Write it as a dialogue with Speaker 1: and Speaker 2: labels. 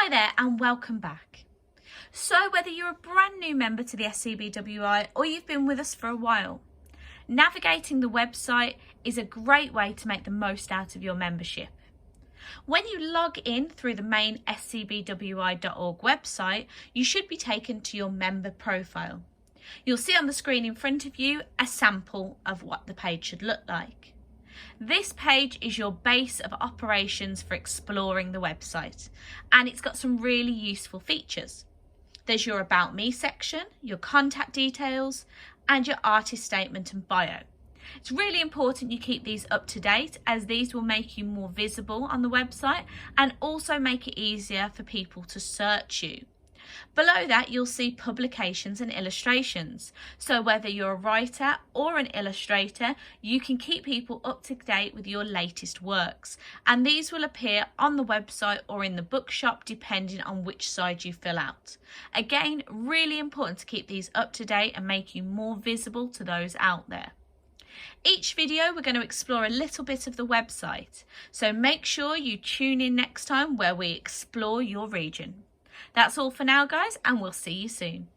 Speaker 1: Hi there and welcome back. So whether you're a brand new member to the SCBWI or you've been with us for a while, navigating the website is a great way to make the most out of your membership. When you log in through the main scbwi.org website, you should be taken to your member profile. You'll see on the screen in front of you a sample of what the page should look like. This page is your base of operations for exploring the website, and it's got some really useful features. There's your About Me section, your contact details, and your artist statement and bio. It's really important you keep these up to date, as these will make you more visible on the website and also make it easier for people to search you. Below that, you'll see publications and illustrations. So whether you're a writer or an illustrator, you can keep people up to date with your latest works. And these will appear on the website or in the bookshop, depending on which side you fill out. Again, really important to keep these up to date and make you more visible to those out there. Each video, we're going to explore a little bit of the website. So make sure you tune in next time where we explore your region. That's all for now, guys, and we'll see you soon.